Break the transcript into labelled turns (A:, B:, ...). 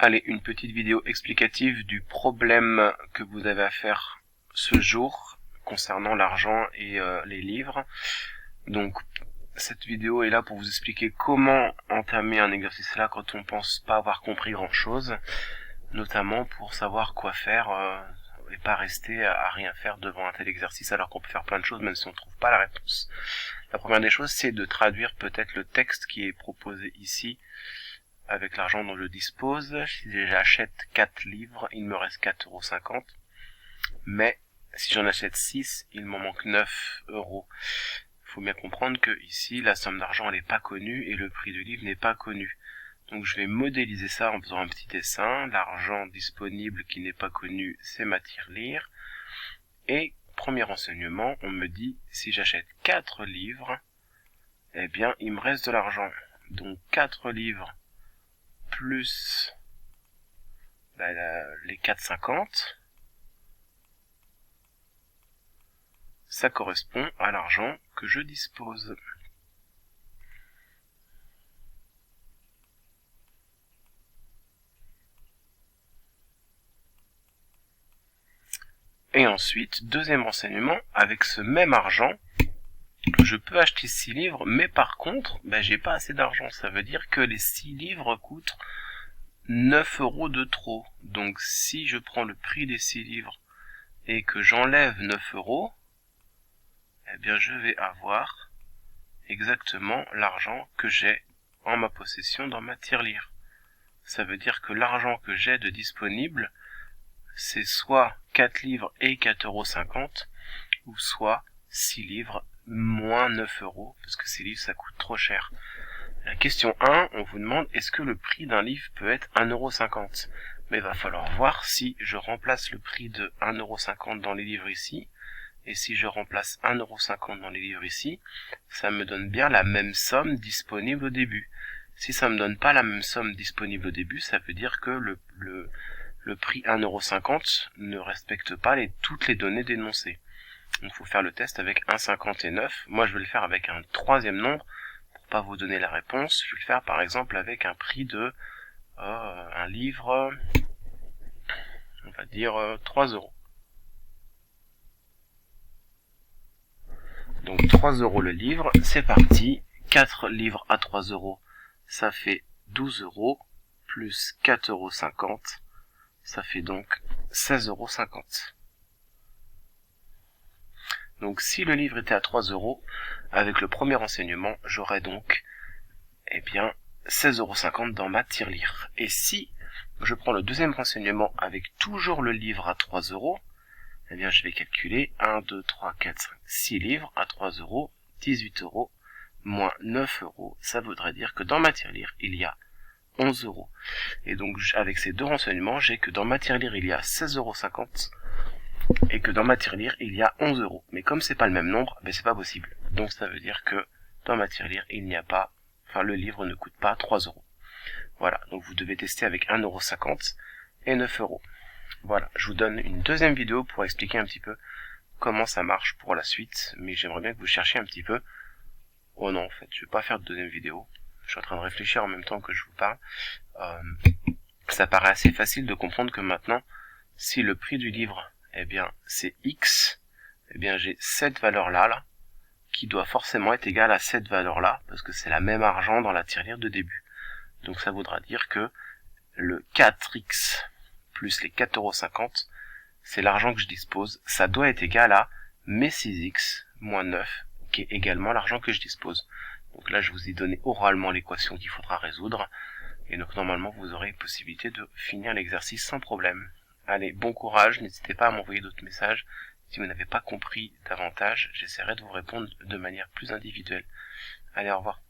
A: Allez, une petite vidéo explicative du problème que vous avez à faire ce jour concernant l'argent et les livres. Donc, cette vidéo est là pour vous expliquer comment entamer un exercice là quand on pense pas avoir compris grand chose, notamment pour savoir quoi faire et pas rester à rien faire devant un tel exercice alors qu'on peut faire plein de choses même si on ne trouve pas la réponse. La première des choses, c'est de traduire peut-être le texte qui est proposé ici avec l'argent dont je dispose. Si j'achète 4 livres, il me reste 4,50 €. Mais si j'en achète 6, il m'en manque 9 €. Il faut bien comprendre que ici, la somme d'argent n'est pas connue et le prix du livre n'est pas connu. Donc je vais modéliser ça en faisant un petit dessin. L'argent disponible qui n'est pas connu, c'est ma tirelire. Et premier renseignement, on me dit si j'achète 4 livres, eh bien il me reste de l'argent. Donc 4 livres plus les 4,50, ça correspond à l'argent que je dispose. Et ensuite, deuxième renseignement, avec ce même argent, je peux acheter 6 livres, mais par contre, j'ai pas assez d'argent. Ça veut dire que les 6 livres coûtent 9 € de trop. Donc si je prends le prix des 6 livres et que j'enlève 9 €, eh bien je vais avoir exactement l'argent que j'ai en ma possession dans ma tirelire. Ça veut dire que l'argent que j'ai de disponible, c'est soit 4 livres et 4,50 €, ou soit 6 livres moins 9 €, parce que ces livres ça coûte trop cher. La question 1, on vous demande est-ce que le prix d'un livre peut être 1,50 €. Mais il va falloir voir si je remplace le prix de 1,50 € dans les livres ici, et si je remplace 1,50 € dans les livres ici, ça me donne bien la même somme disponible au début. Si ça me donne pas la même somme disponible au début, ça veut dire que le prix 1,50 € ne respecte pas toutes les données dénoncées. Donc il faut faire le test avec 1,50 et 9. Moi je vais le faire avec un troisième nombre, pour pas vous donner la réponse. Je vais le faire par exemple avec un prix de un livre, on va dire 3 €. Donc 3 € le livre, c'est parti. 4 livres à 3 €, ça fait 12 € plus 4,50 €, ça fait donc 16,50 €. Donc si le livre était à 3 €, avec le premier renseignement, j'aurais donc 16,50 € dans ma tirelire. Et si je prends le deuxième renseignement avec toujours le livre à 3 €, eh bien je vais calculer 1, 2, 3, 4, 5, 6 livres à 3 €, 18 € moins 9 €, ça voudrait dire que dans ma tirelire, il y a 11 €. Et donc avec ces deux renseignements, j'ai que dans ma tirelire, il y a 16,50 € et que dans ma tirelire, il y a 11 €. Mais comme c'est pas le même nombre, c'est pas possible. Donc ça veut dire que dans ma tirelire, il n'y a pas, le livre ne coûte pas 3 €. Voilà, donc vous devez tester avec 1,50 € et 9 €. Voilà, je vous donne une deuxième vidéo pour expliquer un petit peu comment ça marche pour la suite, mais j'aimerais bien que vous cherchiez un petit peu. Oh non, en fait, je vais pas faire de deuxième vidéo. Je suis en train de réfléchir en même temps que je vous parle. Ça paraît assez facile de comprendre que maintenant, si le prix du livre, c'est X, j'ai cette valeur-là, qui doit forcément être égale à cette valeur-là, parce que c'est la même argent dans la tirelire de début. Donc ça voudra dire que le 4X plus les 4,50 €, c'est l'argent que je dispose. Ça doit être égal à mes 6X moins 9, qui est également l'argent que je dispose. Donc là, je vous ai donné oralement l'équation qu'il faudra résoudre. Et donc normalement, vous aurez possibilité de finir l'exercice sans problème. Allez, bon courage, n'hésitez pas à m'envoyer d'autres messages. Si vous n'avez pas compris davantage, j'essaierai de vous répondre de manière plus individuelle. Allez, au revoir.